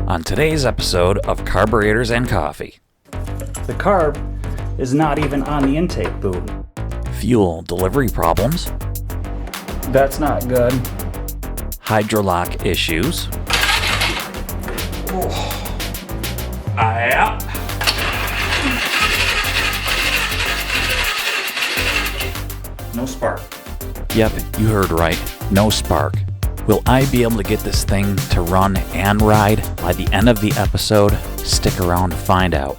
on today's episode of Carburetors and Coffee. The carb is not even on the intake boot. Fuel delivery problems. That's not good. Hydrolock issues. No spark. Yep, you heard right. No spark. Will I be able to get this thing to run and ride by the end of the episode? Stick around to find out.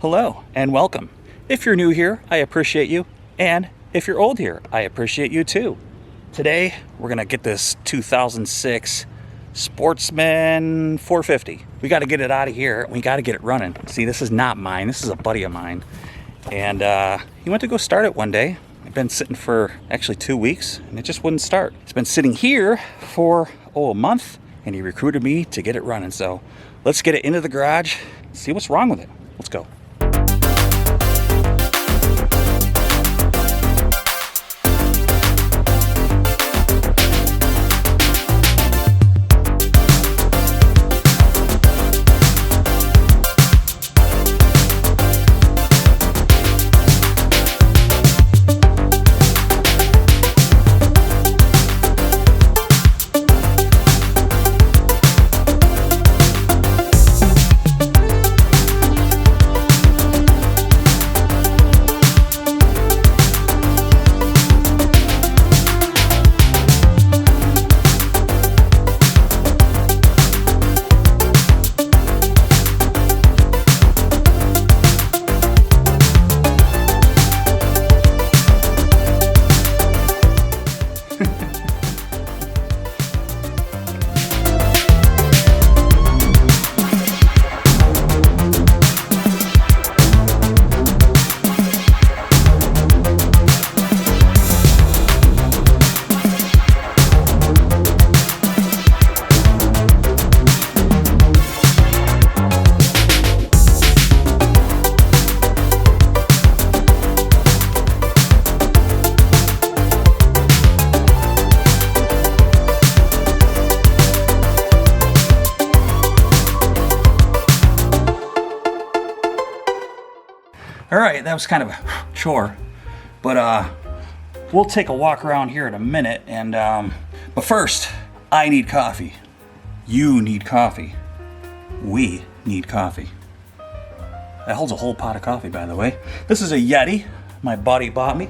Hello and welcome. If you're new here, I appreciate you. And if you're old here, I appreciate you too. Today, we're gonna get this 2006 Sportsman 450. We gotta get it out of here. We gotta get it running. See, this is not mine. This is a buddy of mine. And he went to go start it one day. It's been sitting for actually 2 weeks and it just wouldn't start. It's been sitting here for a month and he recruited me to get it running. So let's get it into the garage, see what's wrong with it. Let's go. All right, that was kind of a chore, but we'll take a walk around here in a minute. And but first, I need coffee. You need coffee. We need coffee. That holds a whole pot of coffee, by the way. This is a Yeti my buddy bought me.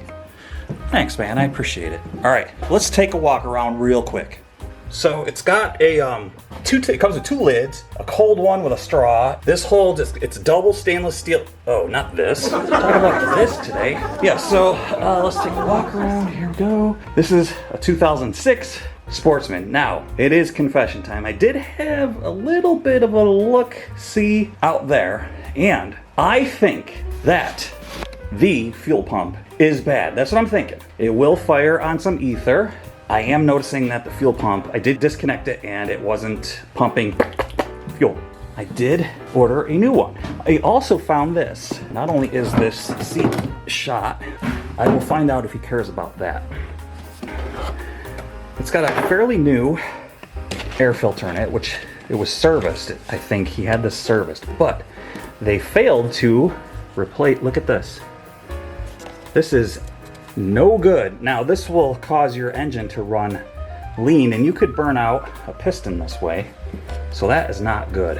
Thanks, man. I appreciate it. All right, let's take a walk around real quick. So it's got a it comes with 2 lids, a cold one with a straw. This holds, it's double stainless steel. Oh, not this. We're talking about this today. Yeah, so let's take a walk around. Here we go. This is a 2006 Sportsman. Now, it is confession time. I did have a little bit of a look-see out there, and I think that the fuel pump is bad. That's what I'm thinking. It will fire on some ether. I am noticing that the fuel pump, I did disconnect it and it wasn't pumping fuel. I did order a new one. I also found this. Not only is this seat shot, I will find out if he cares about that. It's got a fairly new air filter in it, which it was serviced. I think he had this serviced, but they failed to replace. Look at this. This is no good. Now this will cause your engine to run lean and you could burn out a piston this way. So that is not good.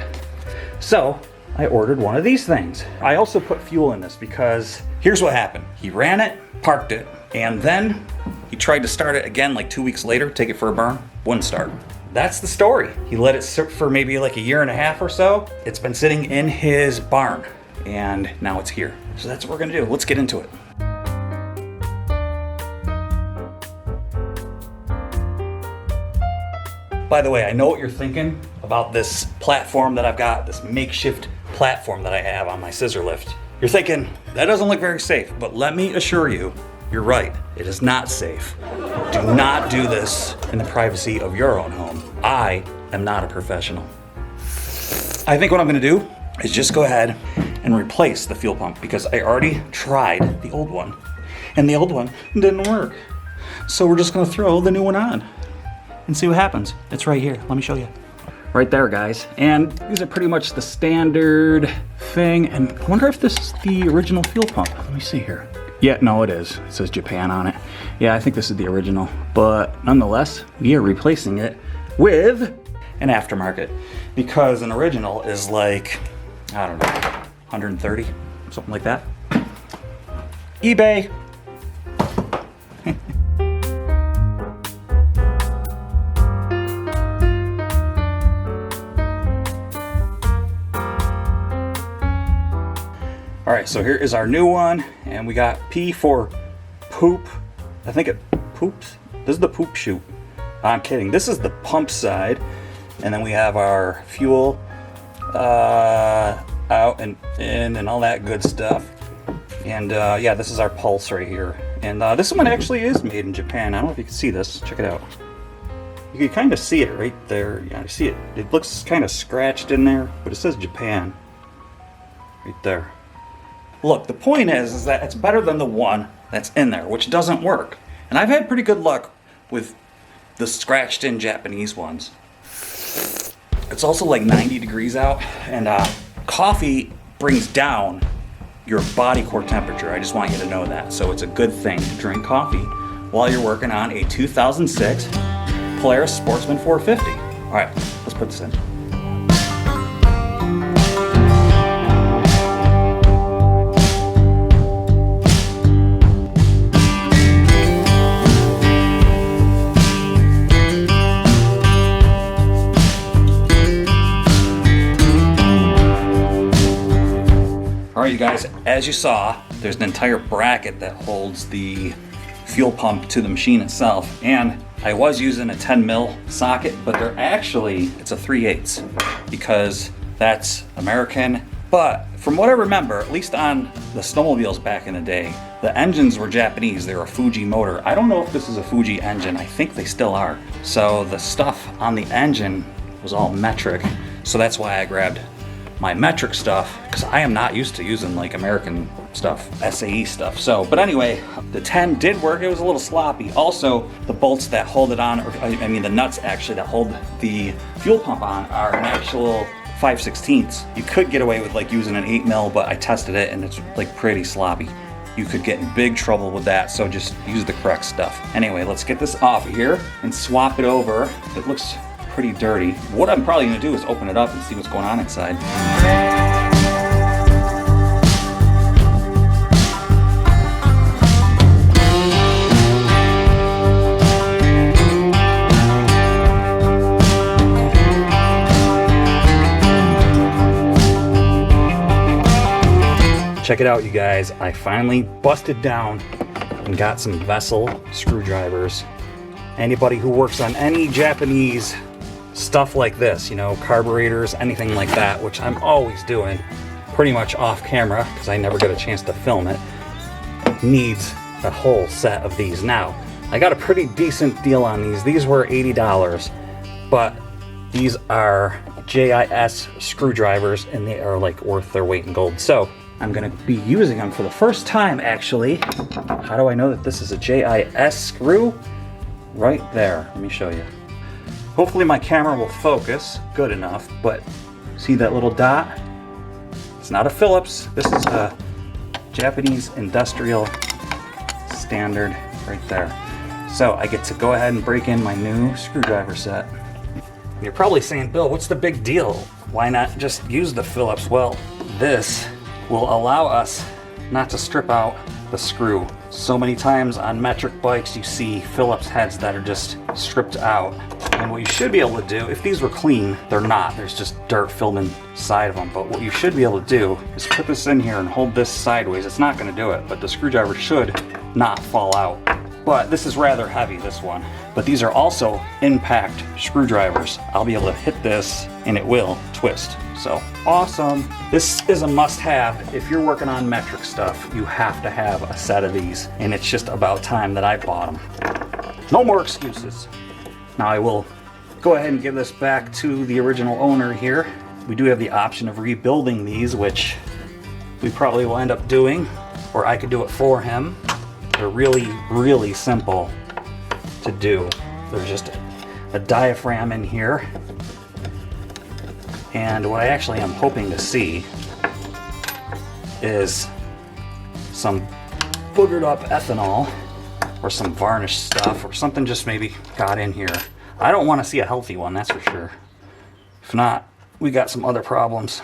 So I ordered one of these things. I also put fuel in this because here's what happened. He ran it, parked it, and then he tried to start it again like 2 weeks later, take it for a burn, wouldn't start. That's the story. He let it sit for maybe like a year and a half or so. It's been sitting in his barn and now it's here. So that's what we're gonna do. Let's get into it. By the way, I know what you're thinking about this platform that I've got, this makeshift platform that I have on my scissor lift. You're thinking, that doesn't look very safe, but let me assure you, you're right, it is not safe. Do not do this in the privacy of your own home. I am not a professional. I think what I'm gonna do is just go ahead and replace the fuel pump because I already tried the old one and the old one didn't work. So we're just gonna throw the new one on and see what happens. It's right here, let me show you. right there, guys. And these are pretty much the standard thing. And I wonder if this is the original fuel pump. Let me see here. Yeah, no, it is. It says Japan on it. Yeah, I think this is the original. But nonetheless, we are replacing it with an aftermarket because an original is like, I don't know, 130, something like that. eBay. All right, so here is our new one, and we got P for poop. I think it poops. This is the poop chute. I'm kidding. This is the pump side, and then we have our fuel out and in and all that good stuff. And yeah, this is our pulse right here. And this one actually is made in Japan. I don't know if you can see this. Check it out. You can kind of see it right there. Yeah, you see it. It looks kind of scratched in there, but it says Japan right there. Look, the point is that it's better than the one that's in there, which doesn't work. And I've had pretty good luck with the scratched in Japanese ones. It's also like 90 degrees out, and coffee brings down your body core temperature. I just want you to know that. So it's a good thing to drink coffee while you're working on a 2006 Polaris Sportsman 450. All right, let's put this in. Alright, you guys, as you saw, there's an entire bracket that holds the fuel pump to the machine itself, and I was using a 10 mil socket, but they're actually, it's a 3/8 because that's American. But from what I remember, at least on the snowmobiles back in the day, the engines were Japanese. They were a Fuji motor. I don't know if this is a Fuji engine. I think they still are. So the stuff on the engine was all metric, so that's why I grabbed my metric stuff, because I am not used to using like American stuff, SAE stuff. So, but anyway, the 10 did work. It was a little sloppy. Also, the bolts that hold it on, or I mean the nuts actually that hold the fuel pump on are an actual 5/16. You could get away with like using an 8 mil, but I tested it and it's like pretty sloppy. You could get in big trouble with that, so just use the correct stuff. Anyway, let's get this off here and swap it over. It looks pretty dirty. What I'm probably gonna do is open it up and see what's going on inside. Check it out, you guys. I finally busted down and got some vessel screwdrivers. Anybody who works on any Japanese stuff like this, you know, carburetors, anything like that, which I'm always doing pretty much off camera because I never get a chance to film it, needs a whole set of these. Now, I got a pretty decent deal on these. These were $80, but these are JIS screwdrivers and they are like worth their weight in gold. So I'm gonna be using them for the first time, actually. How do I know that this is a JIS screw? Right there, let me show you. Hopefully my camera will focus good enough, but see that little dot? It's not a Phillips. This is a Japanese industrial standard right there. So I get to go ahead and break in my new screwdriver set. You're probably saying, Bill, what's the big deal? Why not just use the Phillips? Well, this will allow us not to strip out the screw. So many times on metric bikes you see Phillips heads that are just stripped out. And what you should be able to do, if these were clean, they're not, there's just dirt filled inside of them. But what you should be able to do is put this in here and hold this sideways. It's not going to do it, but the screwdriver should not fall out. But this is rather heavy, this one. But these are also impact screwdrivers. I'll be able to hit this and it will twist. So awesome. This is a must-have. If you're working on metric stuff, you have to have a set of these. And it's just about time that I bought them. No more excuses. Now I will go ahead and give this back to the original owner here. We do have the option of rebuilding these, which we probably will end up doing, or I could do it for him. They're really, really simple to do. There's just a diaphragm in here, And what I actually am hoping to see is some boogered up ethanol or some varnish stuff or something just maybe got in here. I don't want to see a healthy one, that's for sure. If not, we got some other problems.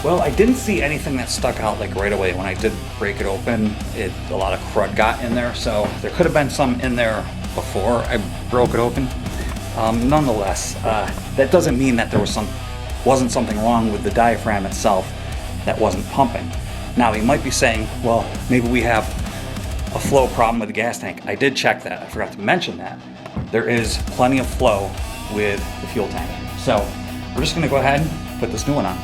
Well, I didn't see anything that stuck out like right away. When I did break it open, a lot of crud got in there, so there could have been some in there before I broke it open. Nonetheless, that doesn't mean that there wasn't something wrong with the diaphragm itself that wasn't pumping. Now, you might be saying, well, maybe we have a flow problem with the gas tank. I did check that. I forgot to mention that. There is plenty of flow with the fuel tank. So we're just going to go ahead and put this new one on.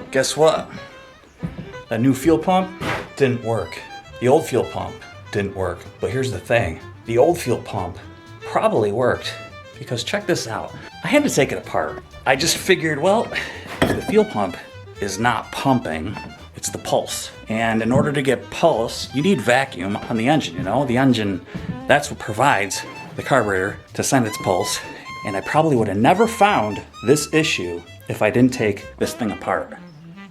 Guess what? That new fuel pump didn't work. The old fuel pump didn't work. But here's the thing. The old fuel pump probably worked because check this out. I had to take it apart. I just figured, well, if the fuel pump is not pumping, it's the pulse. And in order to get pulse, you need vacuum on the engine, you know? The engine, that's what provides the carburetor to send its pulse. And I probably would have never found this issue if I didn't take this thing apart.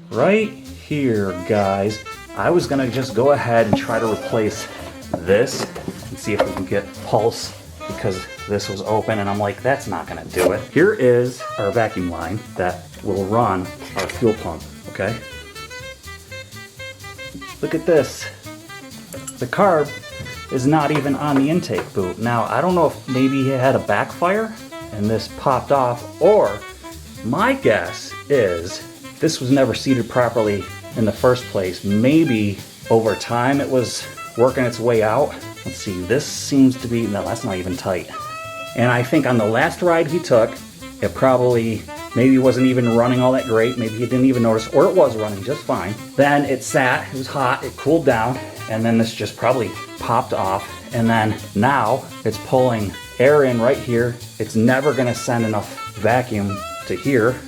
Right here, guys, I was gonna just go ahead and try to replace this and see if we can get pulse because this was open, and I'm like, that's not gonna do it. Here is our vacuum line that will run our fuel pump, okay? Look at this. The carb is not even on the intake boot. Now, I don't know if maybe he had a backfire and this popped off, or my guess is this was never seated properly in the first place. Maybe over time it was working its way out. Let's see, this seems to be, no, that's not even tight. And I think on the last ride he took, it probably maybe wasn't even running all that great. Maybe he didn't even notice, or it was running just fine. Then it sat, it was hot, it cooled down, and then this just probably popped off. And then now it's pulling air in right here. It's never gonna send enough vacuum to here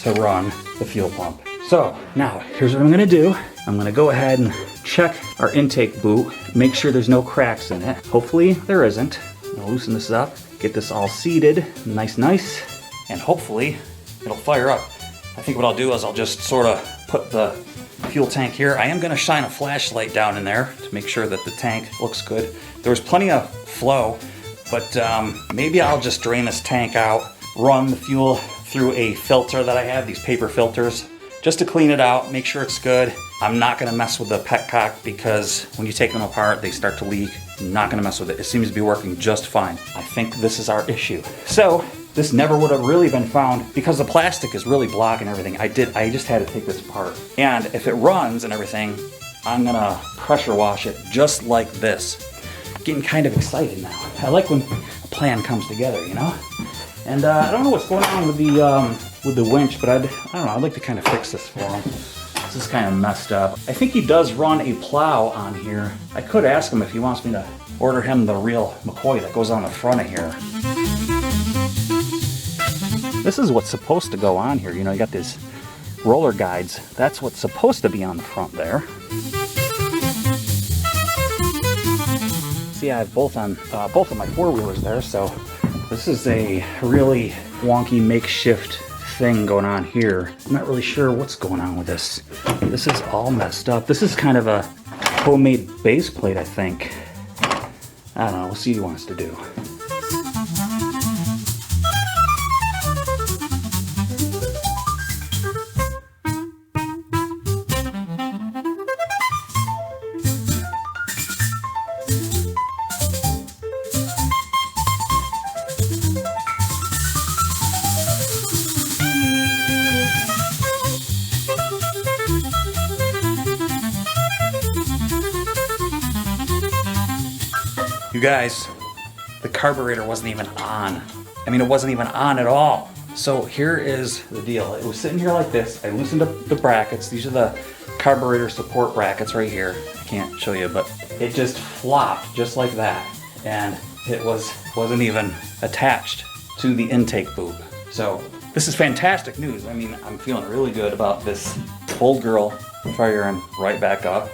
to run the fuel pump. So now here's what I'm gonna do. I'm gonna go ahead and check our intake boot, make sure there's no cracks in it. Hopefully there isn't. I'll loosen this up, get this all seated, nice, and hopefully it'll fire up. I think what I'll do is I'll just sort of put the fuel tank here. I am gonna shine a flashlight down in there to make sure that the tank looks good. There's plenty of flow, but maybe I'll just drain this tank out, run the fuel through a filter that I have, these paper filters, just to clean it out, make sure it's good. I'm not gonna mess with the petcock because when you take them apart, they start to leak. I'm not gonna mess with it. It seems to be working just fine. I think this is our issue. So this never would have really been found because the plastic is really blocking everything. I just had to take this apart. And if it runs and everything, I'm gonna pressure wash it just like this. Getting kind of excited now. I like when a plan comes together, you know? And I don't know what's going on with the winch, but I don't know, I'd like to kind of fix this for him. This is kind of messed up. I think he does run a plow on here. I could ask him if he wants me to order him the real McCoy that goes on the front of here. This is what's supposed to go on here. You know, you got these roller guides. That's what's supposed to be on the front there. See, I have both of my four-wheelers there, so this is a really wonky makeshift thing going on here. I'm not really sure what's going on with this. This is all messed up. This is kind of a homemade base plate, I think. I don't know, we'll see what he wants to do. You guys, the carburetor wasn't even on. I mean, it wasn't even on at all. So here is the deal. It was sitting here like this. I loosened up the brackets. These are the carburetor support brackets right here. I can't show you, but it just flopped just like that. And it wasn't even attached to the intake boot. So this is fantastic news. I mean, I'm feeling really good about this old girl firing right back up.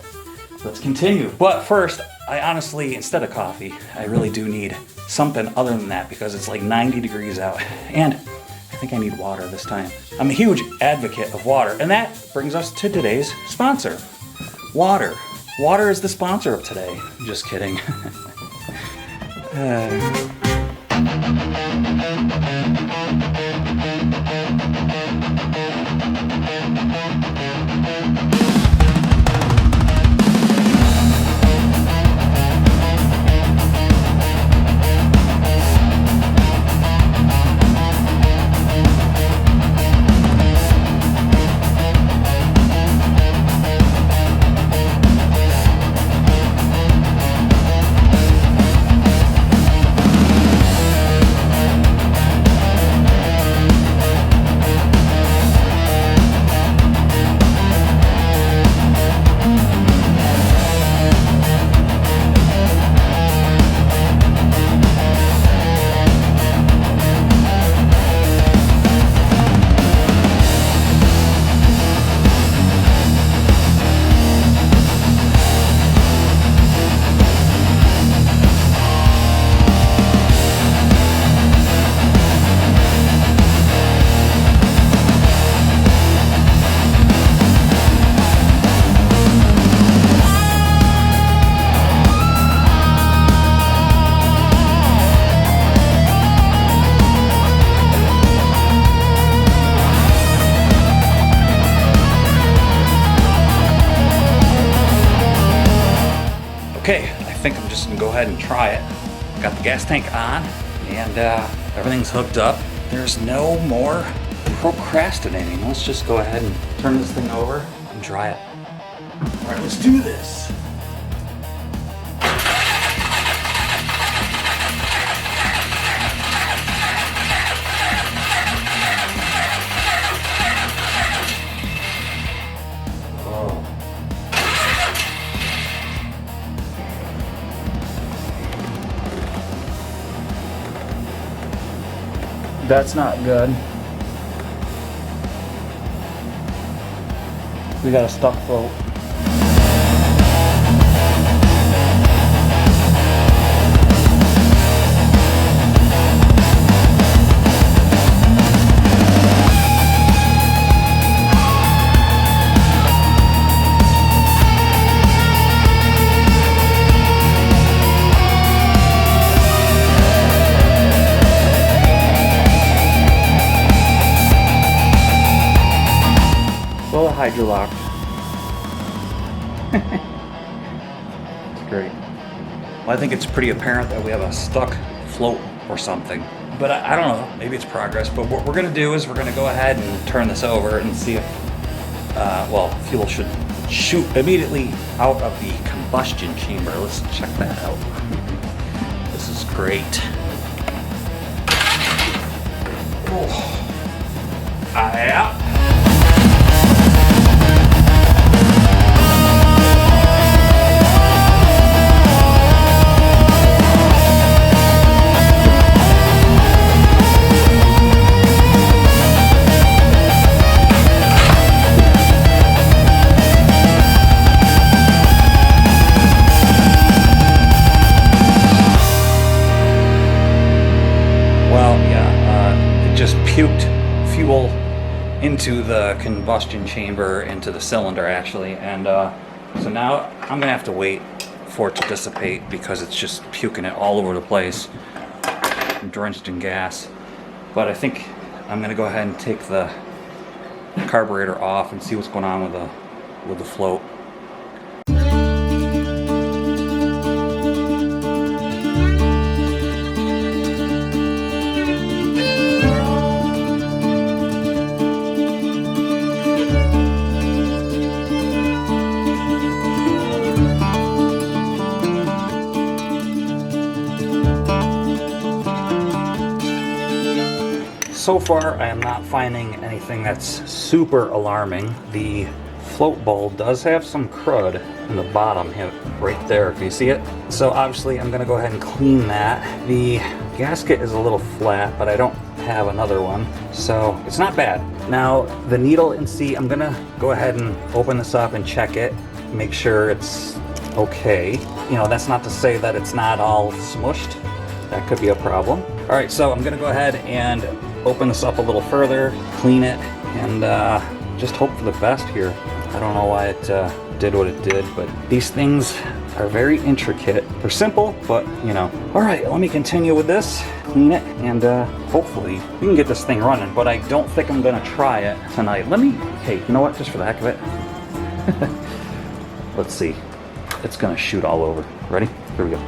Let's continue. But first, I honestly, instead of coffee, I really do need something other than that because it's like 90 degrees out. And I think I need water this time. I'm a huge advocate of water. And that brings us to today's sponsor, water. Water is the sponsor of today. I'm just kidding. Okay, I think I'm just gonna go ahead and try it. Got the gas tank on and everything's hooked up. There's no more procrastinating. Let's just go ahead and turn this thing over and try it. All right, let's do this. That's not good. We got a stuck float. Hydrolock. It's great. Well, I think it's pretty apparent that we have a stuck float or something. But I don't know, maybe it's progress. But what we're gonna do is we're gonna go ahead and turn this over and see if, well, fuel should shoot immediately out of the combustion chamber. Let's check that out. This is great. Oh. Yeah. Puked fuel into the combustion chamber, into the cylinder actually, and so now I'm gonna have to wait for it to dissipate because it's just puking it all over the place. I'm drenched in gas, but I think I'm gonna go ahead and take the carburetor off and see what's going on with the float. So far, I am not finding anything that's super alarming. The float bowl does have some crud in the bottom here, right there. Can you see it? So obviously, I'm gonna go ahead and clean that. The gasket is a little flat, but I don't have another one, so it's not bad. Now, the needle and seat, I'm gonna go ahead and open this up and check it, make sure it's okay. You know, that's not to say that it's not all smushed. That could be a problem. All right, so I'm gonna go ahead and open this up a little further, clean it, and just hope for the best here. I don't know why it did what it did, but these things are very intricate. They're simple, but you know. All right, let me continue with this, clean it, and hopefully we can get this thing running, but I don't think I'm gonna try it tonight. Hey, you know what, just for the heck of it. Let's see, it's gonna shoot all over. Ready? Here we go.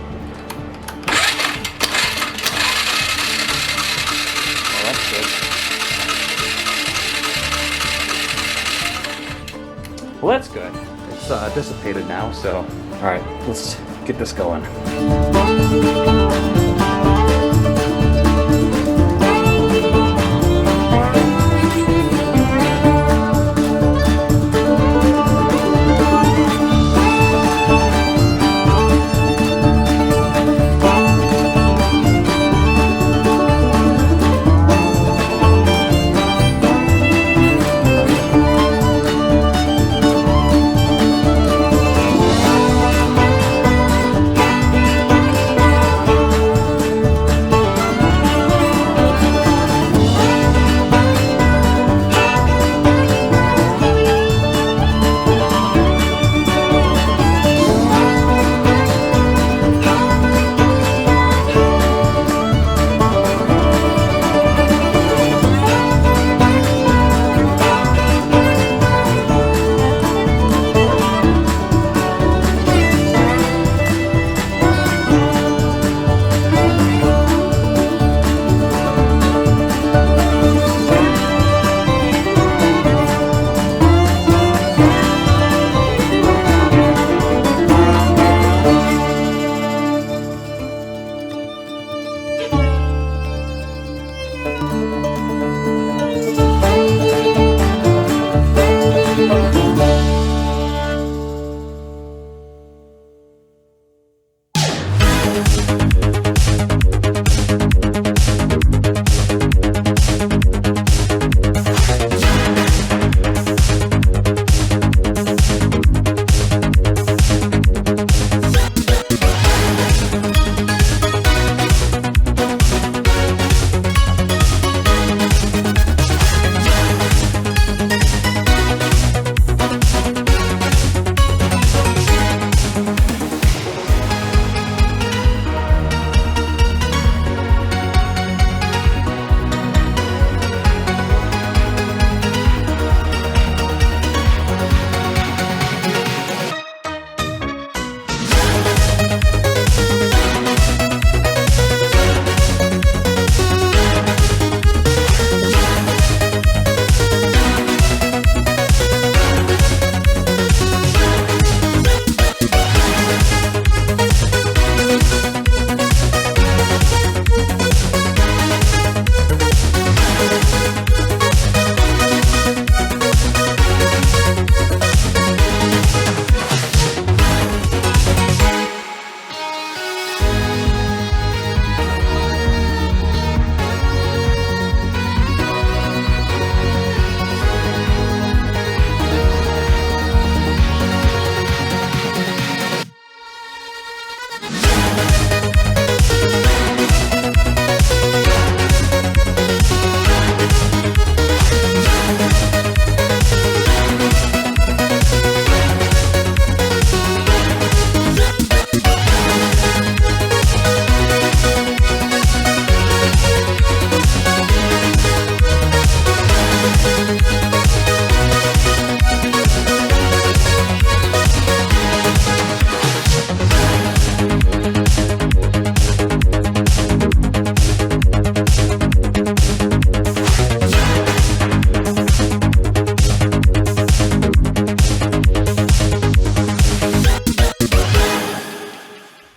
Well, that's good. It's dissipated now, so all right, let's get this going.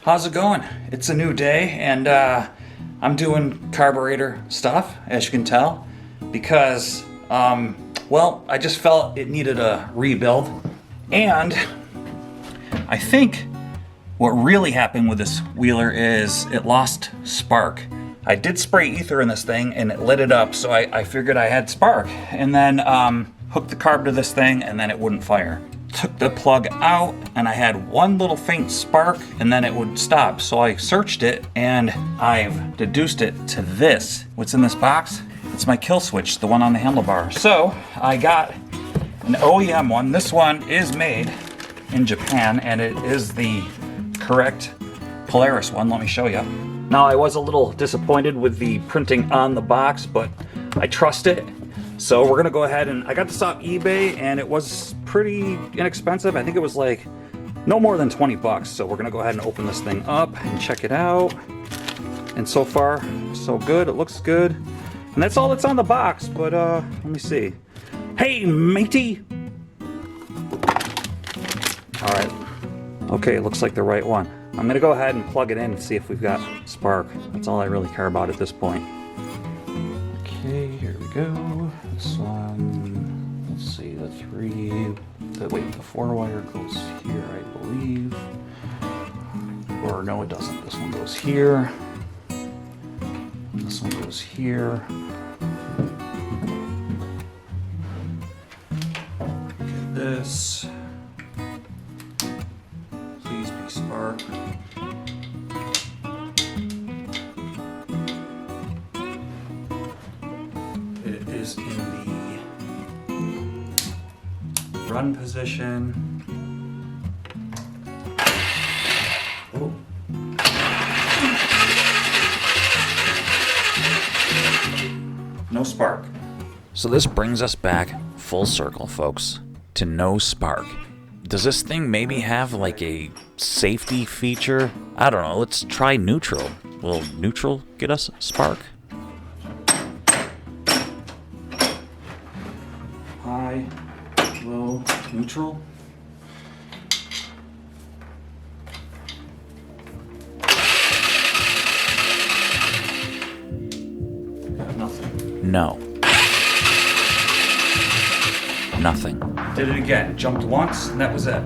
How's it going? It's a new day, and I'm doing carburetor stuff, as you can tell, because, well, I just felt it needed a rebuild. And I think what really happened with this wheeler is it lost spark. I did spray ether in this thing, and it lit it up, so I figured I had spark. And then hooked the carb to this thing, and then it wouldn't fire. Took the plug out, and I had one little faint spark, and then it would stop. So I searched it, and I've deduced it to this. What's in this box? It's my kill switch, the one on the handlebar. So I got an OEM one. This one is made in Japan, and it is the correct Polaris one. Let me show you. Now, I was a little disappointed with the printing on the box, but I trust it. So we're gonna go ahead, and I got this off eBay, and it was pretty inexpensive. I think it was like no more than 20 bucks. So we're gonna go ahead and open this thing up and check it out. And so far, so good. It looks good. And that's all that's on the box, but let me see. Hey, matey! All right. Okay, it looks like the right one. I'm gonna go ahead and plug it in and see if we've got spark. That's all I really care about at this point. Okay, here we go. This one, let's see, the 4-wire goes here, I believe. Or no, it doesn't. This one goes here. This one goes here. This. Please be spark. It is in the run position. Oh. No spark. So this brings us back full circle, folks, to no spark. Does this thing maybe have like a safety feature? I don't know, let's try neutral. Will neutral get us spark? High, low, neutral. Nothing. No. Nothing. Did it again. Jumped once, and that was it.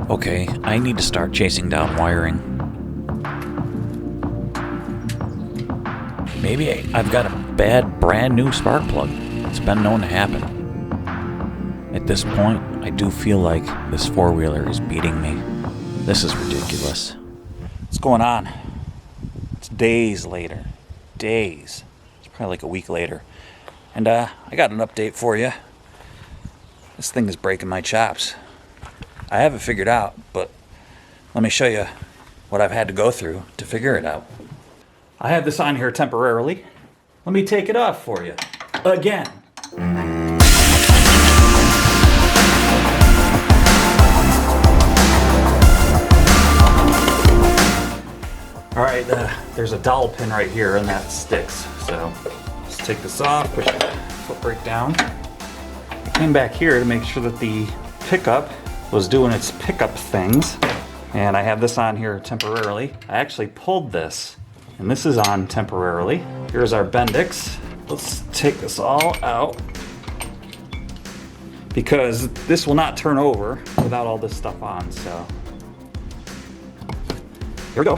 Okay, I need to start chasing down wiring. Maybe I've got a bad brand new spark plug. It's been known to happen. At this point, I do feel like this four-wheeler is beating me. This is ridiculous. What's going on? It's days later. Days. It's probably like a week later. And I got an update for you. This thing is breaking my chops. I have it figured out, but let me show you what I've had to go through to figure it out. I have this on here temporarily. Let me take it off for you. Again. All right, there's a dowel pin right here, and that sticks. So let's take this off, push the foot brake down. I came back here to make sure that the pickup was doing its pickup things, and I have this on here temporarily. I actually pulled this, and this is on temporarily. Here's our Bendix. Let's take this all out, because this will not turn over without all this stuff on, so. Here we go.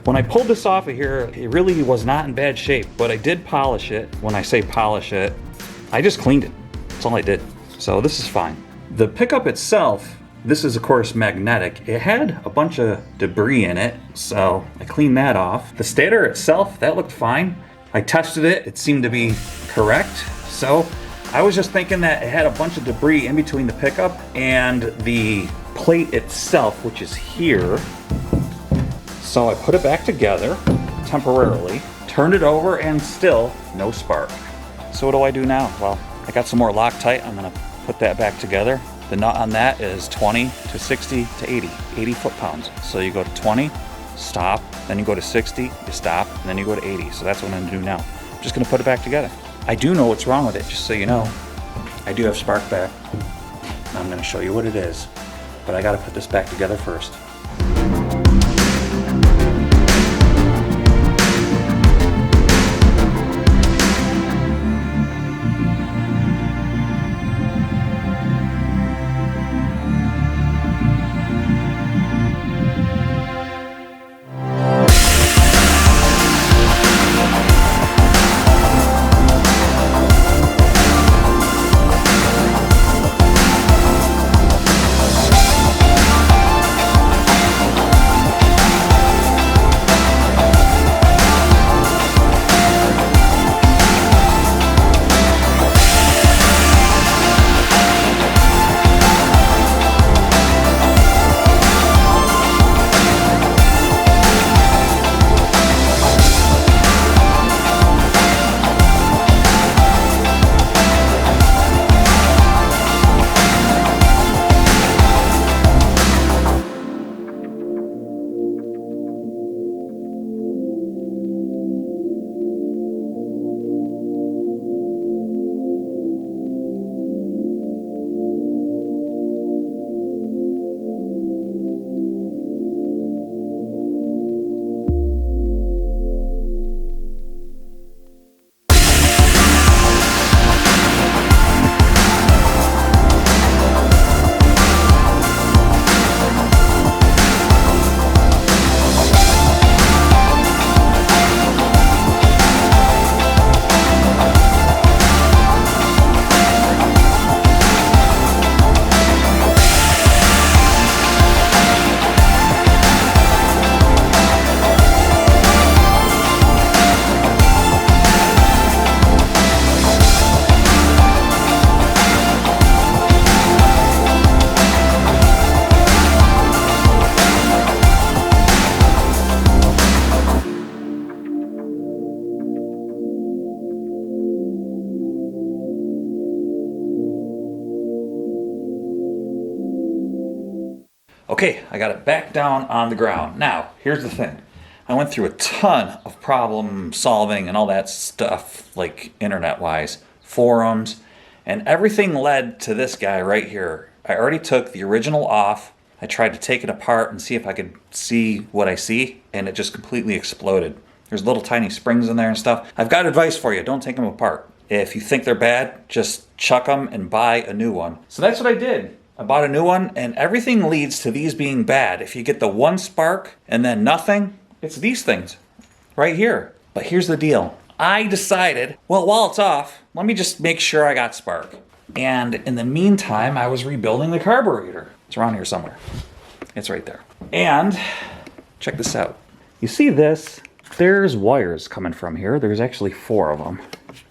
When I pulled this off of here, it really was not in bad shape, but I did polish it. When I say polish it, I just cleaned it. That's all I did. So this is fine. The pickup itself, this is of course magnetic. It had a bunch of debris in it, so I cleaned that off. The stator itself, that looked fine. I tested it, it seemed to be correct. So I was just thinking that it had a bunch of debris in between the pickup and the plate itself, which is here. So I put it back together temporarily, turned it over, and still no spark. So what do I do now? Well, I got some more Loctite. I'm gonna put that back together. The nut on that is 20 to 60 to 80 foot-pounds. So you go to 20, stop, then you go to 60, you stop, and then you go to 80. So that's what I'm gonna do now. I'm just gonna put it back together. I do know what's wrong with it, just so you know. I do have spark back. I'm gonna show you what it is, but I gotta put this back together first. Okay, I got it back down on the ground. Now, here's the thing. I went through a ton of problem solving and all that stuff, like internet-wise, forums, and everything led to this guy right here. I already took the original off. I tried to take it apart and see if I could see what I see, and it just completely exploded. There's little tiny springs in there and stuff. I've got advice for you. Don't take them apart. If you think they're bad, just chuck them and buy a new one. So that's what I did. I bought a new one, and everything leads to these being bad. If you get the one spark and then nothing, it's these things right here. But here's the deal. I decided, well, while it's off, let me just make sure I got spark. And in the meantime, I was rebuilding the carburetor. It's around here somewhere. It's right there. And check this out. You see this? There's wires coming from here. There's actually 4 of them.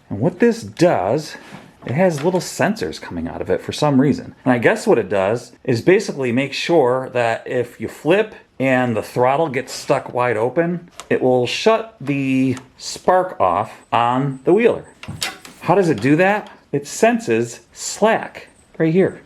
And what this does, it has little sensors coming out of it for some reason. And I guess what it does is basically make sure that if you flip and the throttle gets stuck wide open, it will shut the spark off on the wheeler. How does it do that? It senses slack right here.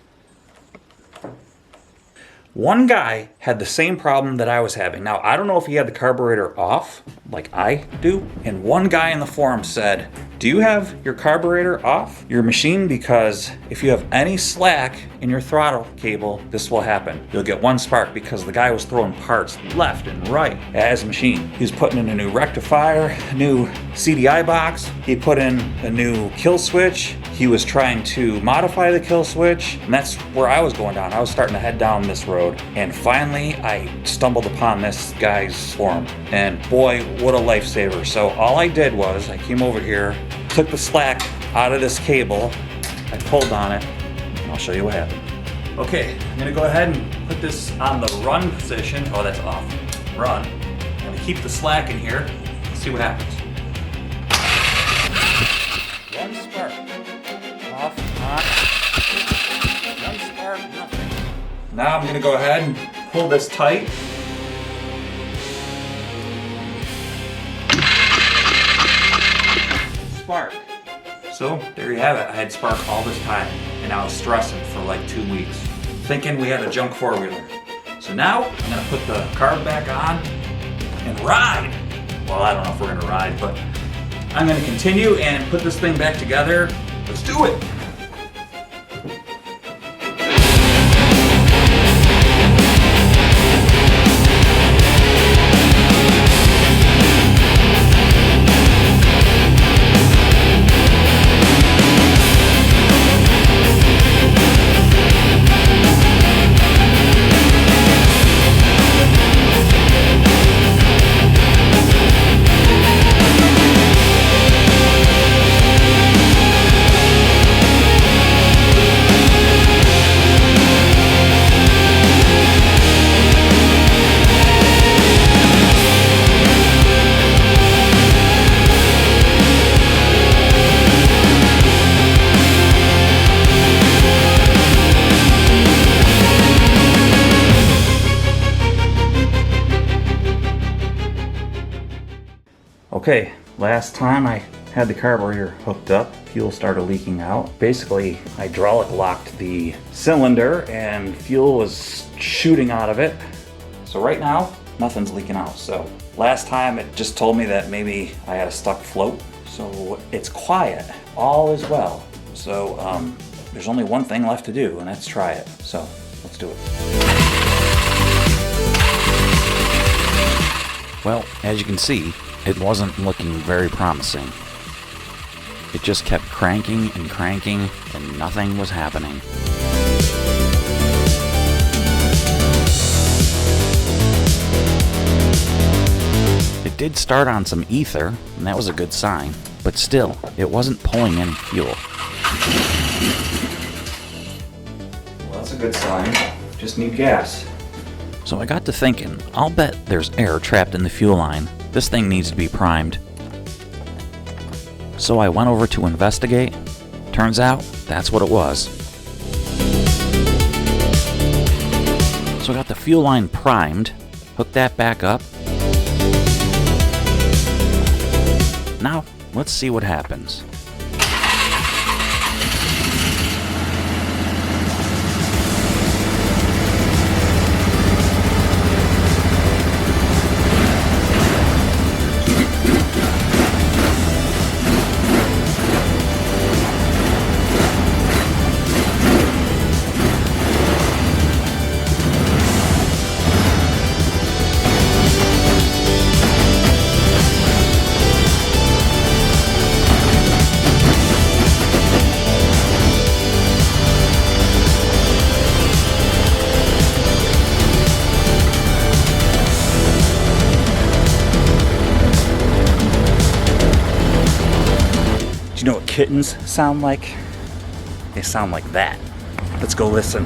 One guy had the same problem that I was having. Now, I don't know if he had the carburetor off, like I do. And one guy in the forum said, do you have your carburetor off your machine? Because if you have any slack in your throttle cable, this will happen. You'll get 1 spark, because the guy was throwing parts left and right at his machine. He was putting in a new rectifier, a new CDI box. He put in a new kill switch. He was trying to modify the kill switch. And that's where I was going down. I was starting to head down this road. And finally, I stumbled upon this guy's forum. And boy, what a lifesaver. So all I did was I came over here, took the slack out of this cable, I pulled on it, and I'll show you what happened. Okay, I'm gonna go ahead and put this on the run position. Oh, that's off. Run. I'm gonna keep the slack in here, see what happens. 1 spark. Off, on. 1 spark, nothing. Now I'm gonna go ahead and pull this tight. Spark. So there you have it. I had spark all this time, and I was stressing for like 2 weeks, thinking we had a junk 4-wheeler. So now I'm gonna put the carb back on and ride. Well, I don't know if we're gonna ride, but I'm gonna continue and put this thing back together. Let's do it. Okay, last time I had the carburetor hooked up, fuel started leaking out. Basically, hydraulic locked the cylinder and fuel was shooting out of it. So right now, nothing's leaking out. So last time it just told me that maybe I had a stuck float. So it's quiet, all is well. So there's only one thing left to do, and that's try it. So let's do it. Well, as you can see, it wasn't looking very promising. It just kept cranking and cranking and nothing was happening. It did start on some ether, and that was a good sign, but still, it wasn't pulling any fuel. Well, that's a good sign. Just need gas. So I got to thinking, I'll bet there's air trapped in the fuel line. This thing needs to be primed. So I went over to investigate. Turns out, that's what it was. So I got the fuel line primed, hooked that back up. Now, let's see what happens. Do you know what kittens sound like? They sound like that. Let's go listen.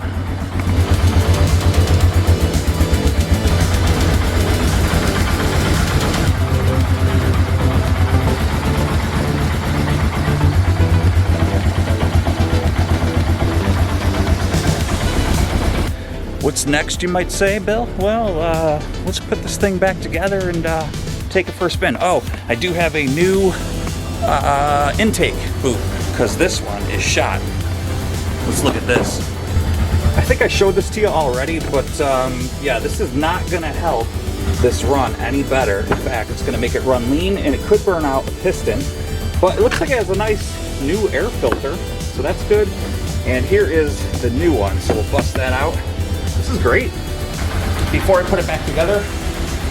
What's next, you might say, Bill? Well, let's put this thing back together and take it for a spin. Oh, I do have a new intake boot, because this one is shot. Let's look at this. I think I showed this to you already, but yeah, this is not gonna help this run any better. In fact, it's gonna make it run lean, and it could burn out a piston, but it looks like it has a nice new air filter, so that's good. And here is the new one, so we'll bust that out. This is great. Before I put it back together,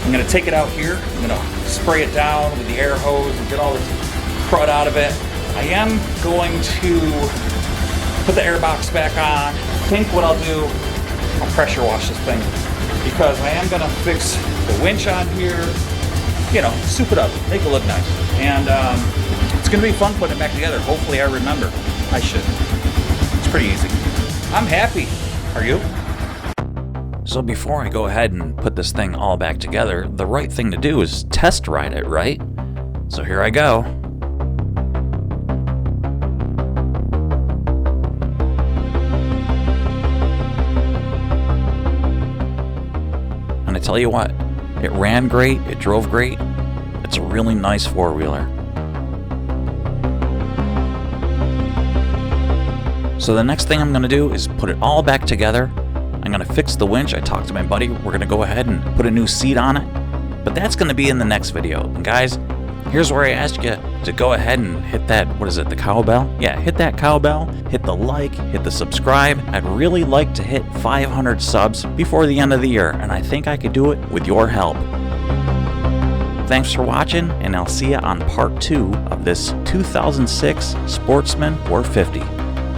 I'm gonna take it out here. I'm gonna spray it down with the air hose and get all this crud out of it. I am going to put the air box back on. I think what I'll do, I'll pressure wash this thing, because I am gonna fix the winch on here, you know, soup it up, make it look nice. And it's gonna be fun putting it back together. Hopefully I remember. I should. It's pretty easy. I'm happy. Are you? So before I go ahead and put this thing all back together, the right thing to do is test ride it, right? So here I go. And I tell you what, it ran great, it drove great. It's a really nice four-wheeler. So the next thing I'm gonna do is put it all back together. I'm gonna fix the winch. I talked to my buddy. We're gonna go ahead and put a new seat on it. But that's gonna be in the next video. And guys, Here's where I ask you to go ahead and hit that, what is it, the cowbell? Yeah, hit that cowbell, hit the like, hit the subscribe. I'd really like to hit 500 subs before the end of the year, and I think I could do it with your help. Thanks for watching, and I'll see you on part 2 of this 2006 Sportsman 450.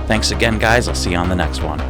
Thanks again, guys. I'll see you on the next one.